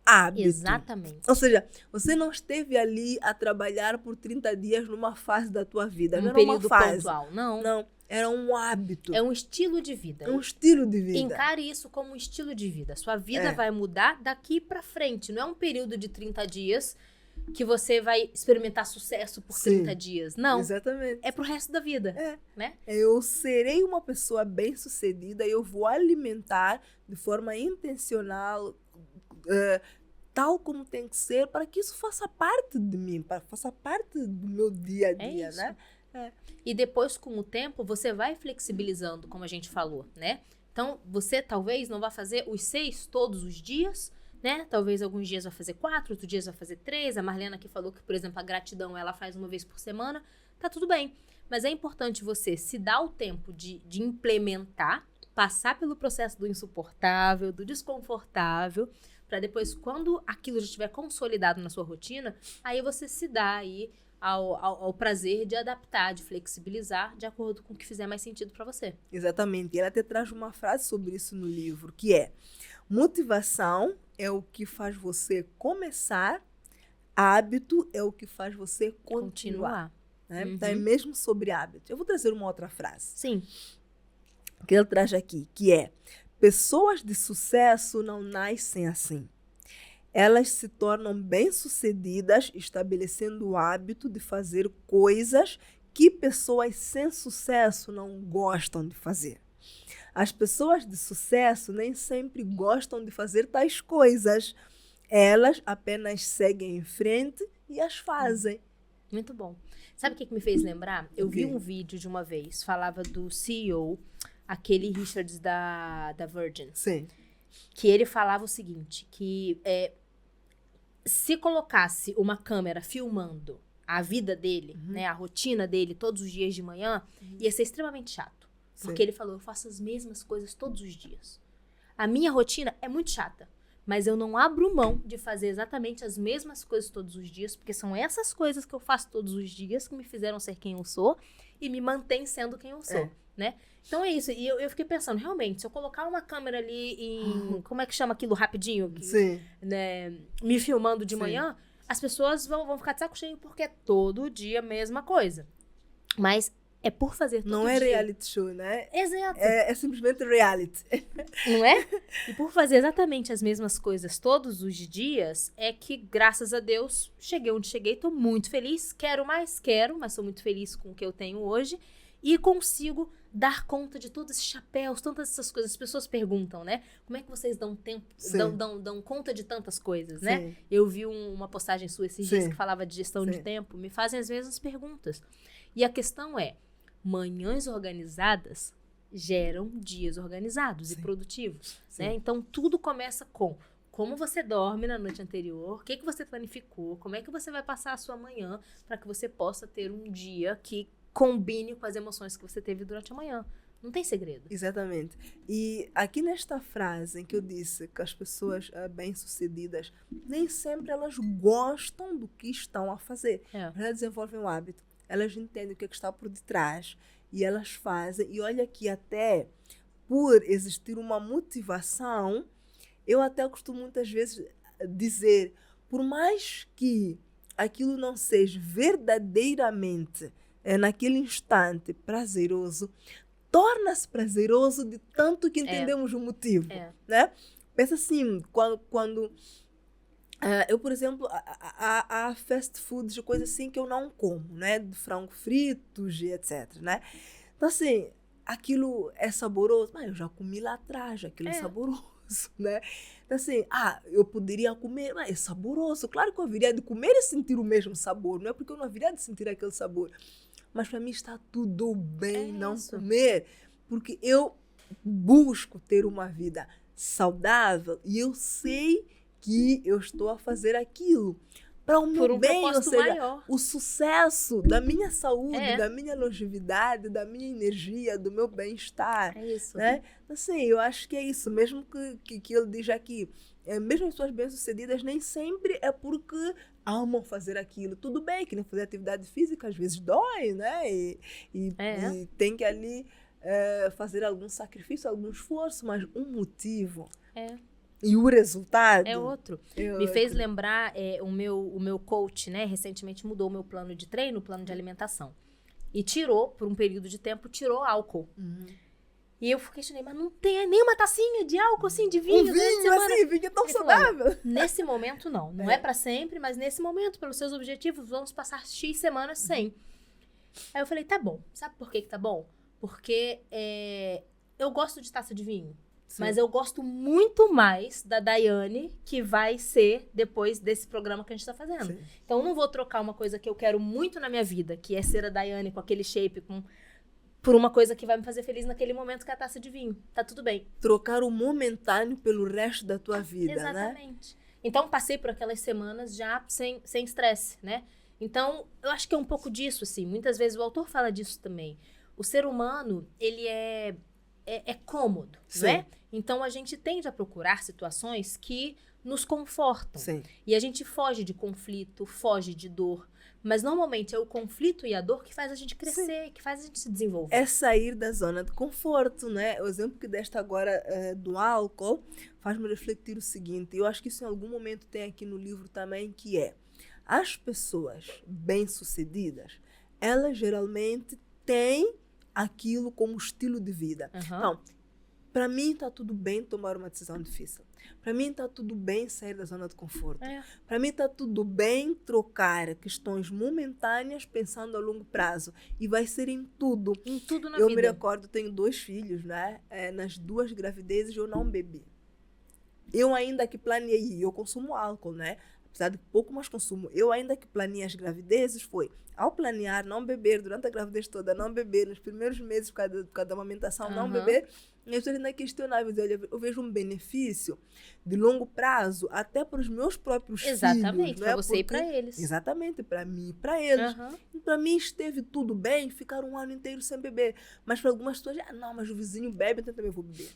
hábito. Exatamente. Ou seja, você não esteve ali a trabalhar por 30 dias numa fase da tua vida. Um não era período uma fase pontual. Não. Era um hábito. É um estilo de vida. É um estilo de vida. Encare isso como um estilo de vida. Sua vida vai mudar daqui pra frente. Não é um período de 30 dias que você vai experimentar sucesso por 30 dias. Não. Exatamente. É pro resto da vida. Né? Eu serei uma pessoa bem-sucedida e eu vou alimentar de forma intencional, tal como tem que ser, para que isso faça parte de mim, faça parte do meu dia a dia, né? E depois, com o tempo, você vai flexibilizando, como a gente falou, né? Então, você talvez não vá fazer os 6 todos os dias, né? Talvez alguns dias vai fazer 4, outros dias vai fazer 3. A Marlena aqui falou que, por exemplo, a gratidão ela faz uma vez por semana. Tá tudo bem. Mas é importante você se dar o tempo de implementar, passar pelo processo do insuportável, do desconfortável, para depois, quando aquilo já estiver consolidado na sua rotina, aí você se dá aí ao prazer de adaptar, de flexibilizar, de acordo com o que fizer mais sentido para você. Exatamente. E ela até traz uma frase sobre isso no livro, que é: motivação é o que faz você começar, hábito é o que faz você continuar. Né? Então, é mesmo sobre hábito. Eu vou trazer uma outra frase. Sim. Que ele traz aqui, que é: pessoas de sucesso não nascem assim. Elas se tornam bem-sucedidas estabelecendo o hábito de fazer coisas que pessoas sem sucesso não gostam de fazer. As pessoas de sucesso nem sempre gostam de fazer tais coisas. Elas apenas seguem em frente e as fazem. Muito bom. Sabe o que me fez lembrar? Eu vi um vídeo de uma vez, falava do CEO, aquele Richards da Virgin. Sim. Que ele falava o seguinte, que se colocasse uma câmera filmando a vida dele, né, a rotina dele todos os dias de manhã, ia ser extremamente chato. Porque ele falou, eu faço as mesmas coisas todos os dias. A minha rotina é muito chata, mas eu não abro mão de fazer exatamente as mesmas coisas todos os dias, porque são essas coisas que eu faço todos os dias que me fizeram ser quem eu sou e me mantém sendo quem eu sou, né? Então é isso. E eu fiquei pensando, realmente, se eu colocar uma câmera ali em... Como é que chama aquilo rapidinho? Sim. Né, me filmando de manhã, as pessoas vão ficar de saco cheio porque é todo dia a mesma coisa. Mas é por fazer todo dia. Não é reality show, né? Exato. É simplesmente reality. Não é? E por fazer exatamente as mesmas coisas todos os dias, é que, graças a Deus, cheguei onde cheguei, tô muito feliz. Quero mais? Quero, mas sou muito feliz com o que eu tenho hoje. E consigo dar conta de todos esses chapéus, tantas essas coisas. As pessoas perguntam, né? Como é que vocês dão tempo, dão conta de tantas coisas, né? Sim. Eu vi uma postagem sua esses dias que falava de gestão de tempo. Me fazem, às vezes, perguntas. E a questão é, manhãs organizadas geram dias organizados e produtivos, né? Então, tudo começa com como você dorme na noite anterior, o que você planificou, como é que você vai passar a sua manhã para que você possa ter um dia que combine com as emoções que você teve durante a manhã. Não tem segredo. Exatamente. E aqui nesta frase em que eu disse que as pessoas bem-sucedidas, nem sempre elas gostam do que estão a fazer. Elas desenvolvem um hábito, elas entendem o que está por detrás e elas fazem. E olha que até por existir uma motivação, eu até costumo muitas vezes dizer, por mais que aquilo não seja verdadeiramente naquele instante prazeroso, torna-se prazeroso de tanto que entendemos o motivo, né? Pensa assim, quando eu, por exemplo, há fast foods de coisas assim que eu não como, né? De frango fritos e etc, né? Então, assim, aquilo é saboroso, mas eu já comi lá atrás, aquilo é saboroso, né? Então, assim, eu poderia comer, mas é saboroso. Claro que eu haveria de comer e sentir o mesmo sabor, não é porque eu não haveria de sentir aquele sabor. Mas para mim está tudo bem não comer, porque eu busco ter uma vida saudável e eu sei que eu estou a fazer aquilo para o meu bem, ou seja, maior. O sucesso da minha saúde, da minha longevidade, da minha energia, do meu bem-estar. É isso. Né? Assim, eu acho que é isso, mesmo que ele diz aqui, mesmo as pessoas bem-sucedidas nem sempre é porque amam fazer aquilo. Tudo bem que nem fazer atividade física às vezes dói, né? E tem que ali fazer algum sacrifício, algum esforço, mas um motivo. E o resultado é outro. Me fez lembrar o meu coach, né? Recentemente mudou o meu plano de treino, o plano de alimentação. E tirou, por um período de tempo, tirou álcool. E eu questionei, mas não tem nenhuma tacinha de álcool, assim, de vinho? Um vinho, assim, vinho tão saudável. Nesse momento, não é pra sempre, mas nesse momento, pelos seus objetivos, vamos passar X semanas sem. Aí eu falei, tá bom. Sabe por que tá bom? Porque eu gosto de taça de vinho. Sim. Mas eu gosto muito mais da Daiane, que vai ser depois desse programa que a gente tá fazendo. Sim. Então, eu não vou trocar uma coisa que eu quero muito na minha vida, que é ser a Daiane com aquele shape, por uma coisa que vai me fazer feliz naquele momento, que é a taça de vinho. Tá tudo bem. Trocar o momentâneo pelo resto da tua vida, exatamente. Né? Então, passei por aquelas semanas já sem estresse, né? Então, eu acho que é um pouco disso, assim. Muitas vezes o autor fala disso também. O ser humano, ele é cômodo, Sim. né? Então, a gente tende a procurar situações que nos confortam. Sim. E a gente foge de conflito, foge de dor. Mas, normalmente, é o conflito e a dor que faz a gente crescer, Sim. que faz a gente se desenvolver. É sair da zona de conforto, né? O exemplo que deste agora do álcool faz-me refletir o seguinte. Eu acho que isso, em algum momento, tem aqui no livro também, que é: as pessoas bem-sucedidas, elas geralmente têm aquilo como estilo de vida. Então, para mim está tudo bem tomar uma decisão difícil. Para mim está tudo bem sair da zona de conforto. Para mim está tudo bem trocar questões momentâneas pensando a longo prazo. E vai ser em tudo. Em tudo na vida. Eu me recordo, tenho 2 filhos, né? Nas 2 gravidezes eu não bebi. Eu ainda que planeei, eu consumo álcool, né? Apesar de pouco mais consumo, eu ainda que planeei as gravidezes, foi ao planear não beber durante a gravidez toda, não beber nos primeiros meses por causa da amamentação, não beber, eu estou ainda questionável. Eu vejo um benefício de longo prazo até para os meus próprios Exatamente, filhos. para você e para eles. Exatamente, para mim e para eles. E para mim esteve tudo bem ficar um ano inteiro sem beber. Mas para algumas pessoas, não, mas o vizinho bebe, então também vou beber.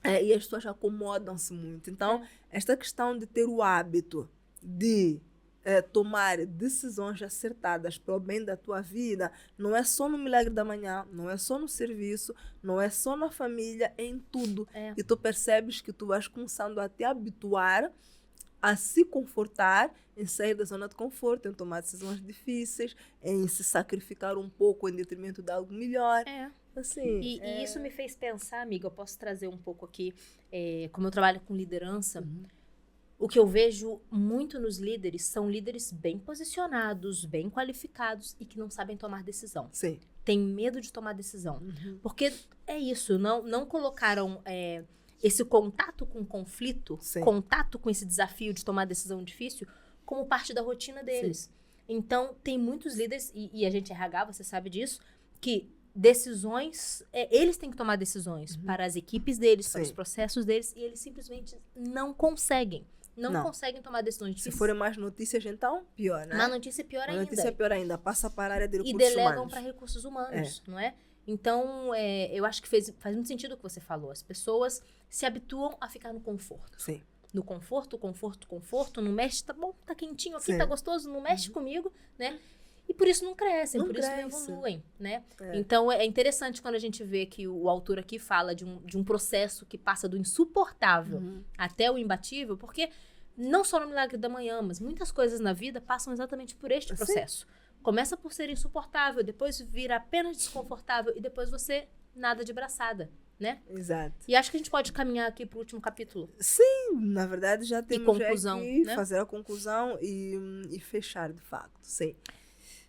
E as pessoas acomodam-se muito. Então, esta questão de ter o hábito de tomar decisões acertadas para o bem da tua vida, não é só no milagre da manhã, não é só no serviço, não é só na família, é em tudo. E tu percebes que tu vais começando a te habituar a se confortar, em sair da zona de conforto, em tomar decisões difíceis, em se sacrificar um pouco em detrimento de algo melhor. Assim, e isso me fez pensar, amiga, eu posso trazer um pouco aqui, como eu trabalho com liderança, o que eu vejo muito nos líderes são líderes bem posicionados, bem qualificados e que não sabem tomar decisão. Sim. Tem medo de tomar decisão. Porque é isso, não colocaram esse contato com o conflito, Sim. contato com esse desafio de tomar decisão difícil, como parte da rotina deles. Sim. Então, tem muitos líderes, e a gente é RH, você sabe disso, que decisões, eles têm que tomar decisões para as equipes deles, Sim. para os processos deles, e eles simplesmente não conseguem. Não conseguem tomar decisões difíceis. Se forem mais notícias, então, pior, né? Uma notícia é pior ainda. Uma notícia é pior ainda. Passa para a área de recursos humanos. E delegam humanos. para recursos humanos, não é? Então, eu acho que faz muito sentido o que você falou. As pessoas se habituam a ficar no conforto. Sim. No conforto, não mexe, tá bom, tá quentinho aqui, Sim. Tá gostoso, não mexe comigo, né? E por isso não crescem, por isso não evoluem, né? Então, é interessante quando a gente vê que o autor aqui fala de um processo que passa do insuportável até o imbatível, porque não só no milagre da manhã, mas muitas coisas na vida passam exatamente por este processo. Sim. Começa por ser insuportável, depois vira apenas desconfortável e depois você nada de braçada, né? Exato. E acho que a gente pode caminhar aqui para o último capítulo. Sim, na verdade já temos conclusão, aqui né? Fazer a conclusão e fechar de facto, sim.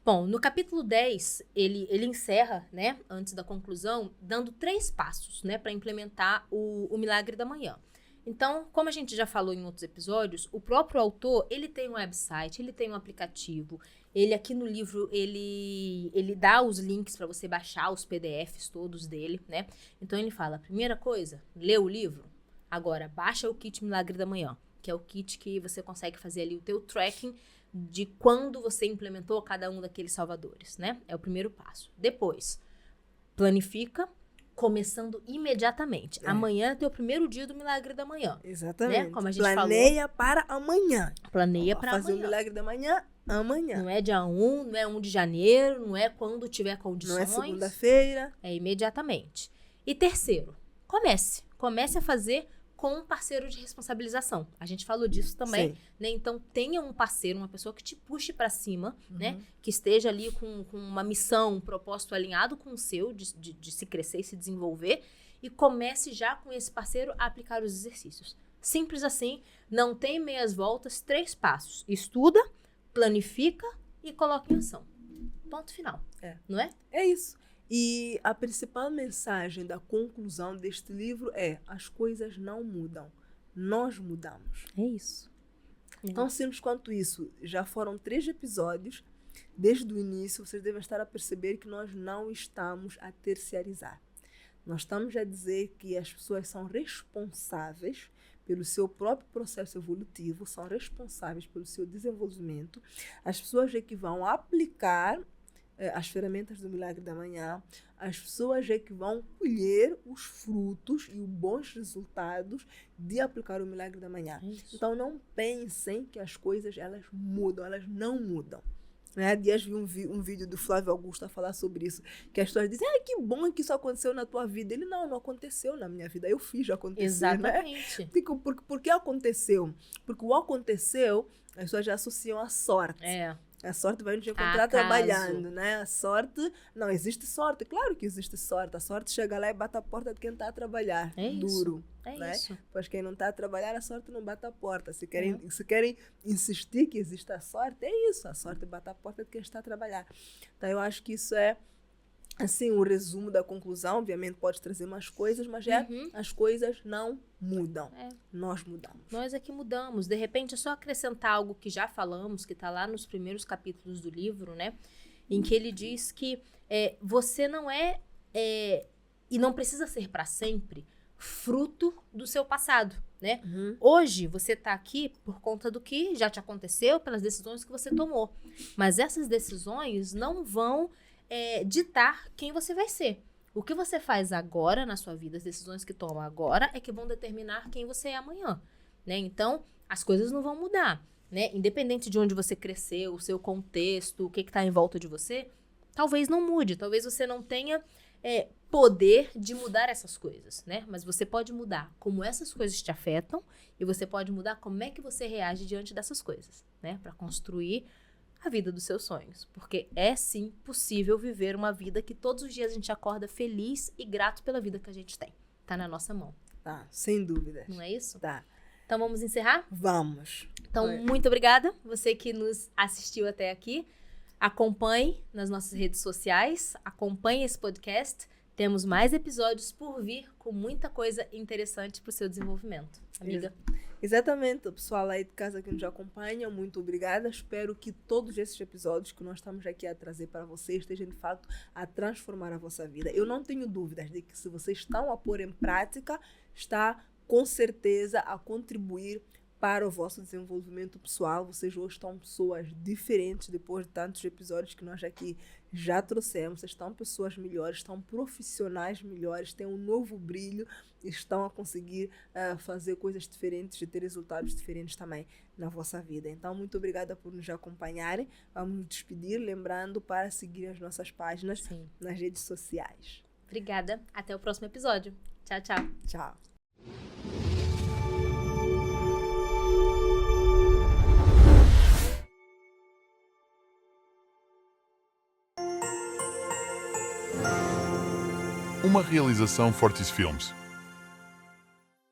Bom, no capítulo 10, ele encerra, né, antes da conclusão, dando 3 passos, né, para implementar o milagre da manhã. Então, como a gente já falou em outros episódios, o próprio autor, ele tem um website, ele tem um aplicativo, ele aqui no livro, ele dá os links para você baixar os PDFs todos dele, né? Então, ele fala, primeira coisa, lê o livro, agora baixa o kit Milagre da Manhã, que é o kit que você consegue fazer ali o teu tracking de quando você implementou cada um daqueles salvadores, né? É o primeiro passo. Depois, planifica, começando imediatamente. Amanhã é teu primeiro dia do Milagre da Manhã. Exatamente. Né? Como a gente Planeia falou, para amanhã. Planeia para amanhã. Fazer o Milagre da Manhã amanhã. Não é dia 1, não é 1 de janeiro, não é quando tiver condições. Não é segunda-feira. É imediatamente. E terceiro, comece. Comece a fazer com um parceiro de responsabilização. A gente falou disso também, Sim. né? Então, tenha um parceiro, uma pessoa que te puxe para cima, né? Que esteja ali com uma missão, um propósito alinhado com o seu, de se crescer e se desenvolver, e comece já com esse parceiro a aplicar os exercícios. Simples assim, não tem meias voltas, 3 passos. Estuda, planifica e coloca em ação. Ponto final. Não é? É isso. E a principal mensagem da conclusão deste livro é: as coisas não mudam, nós mudamos. É isso. Tão simples quanto isso. Já foram 3 episódios. Desde o início, vocês devem estar a perceber que nós não estamos a terciarizar. Nós estamos a dizer que as pessoas são responsáveis pelo seu próprio processo evolutivo, são responsáveis pelo seu desenvolvimento. As pessoas é que vão aplicar as ferramentas do Milagre da Manhã, as pessoas é que vão colher os frutos e os bons resultados de aplicar o Milagre da Manhã. Isso. Então, não pensem que as coisas elas mudam, elas não mudam. Há dias vi um vídeo do Flávio Augusto a falar sobre isso, que as pessoas dizem: que bom que isso aconteceu na tua vida. Ele, não aconteceu na minha vida, eu fiz acontecer. Exatamente. Né? Por que aconteceu? Porque o aconteceu, as pessoas já associam à sorte. A sorte vai nos encontrar trabalhando, né? A sorte, não existe sorte, claro que existe sorte. A sorte chega lá e bate a porta de quem está a trabalhar. Duro. Isso. Pois quem não está a trabalhar, a sorte não bate a porta. Se querem insistir que existe a sorte, é isso. A sorte bate a porta de quem está a trabalhar. Então, eu acho que isso é, assim, um resumo da conclusão. Obviamente, pode trazer mais coisas, mas as coisas não mudam. Nós mudamos. Nós é que mudamos. De repente, é só acrescentar algo que já falamos, que está lá nos primeiros capítulos do livro, né? Em que ele diz que você não é, e não precisa ser para sempre, fruto do seu passado, né? Hoje, você está aqui por conta do que já te aconteceu, pelas decisões que você tomou. Mas essas decisões não vão ditar quem você vai ser. O que você faz agora na sua vida, as decisões que toma agora, é que vão determinar quem você é amanhã, né? Então, as coisas não vão mudar, né? Independente de onde você cresceu, o seu contexto, o que está em volta de você, talvez não mude, talvez você não tenha poder de mudar essas coisas, né? Mas você pode mudar como essas coisas te afetam e você pode mudar como é que você reage diante dessas coisas, né? Para construir a vida dos seus sonhos. Porque é, sim, possível viver uma vida que todos os dias a gente acorda feliz e grato pela vida que a gente tem. Tá na nossa mão. Tá, sem dúvidas. Não é isso? Tá. Então, vamos encerrar? Vamos. Então, muito obrigada. Você que nos assistiu até aqui. Acompanhe nas nossas redes sociais. Acompanhe esse podcast. Temos mais episódios por vir com muita coisa interessante para o seu desenvolvimento. Amiga? Exatamente. O pessoal aí de casa que nos acompanha, muito obrigada. Espero que todos esses episódios que nós estamos aqui a trazer para vocês estejam, de fato, a transformar a vossa vida. Eu não tenho dúvidas de que, se vocês estão a pôr em prática, está, com certeza, a contribuir para o vosso desenvolvimento pessoal. Vocês hoje estão pessoas diferentes depois de tantos episódios que nós aqui já trouxemos. Vocês estão pessoas melhores, estão profissionais melhores, têm um novo brilho, estão a conseguir fazer coisas diferentes e ter resultados diferentes também na vossa vida. Então, muito obrigada por nos acompanharem. Vamos nos despedir, lembrando para seguir as nossas páginas nas redes sociais. Obrigada. Até o próximo episódio. Tchau, tchau. Tchau. Uma realização Fortis Filmes.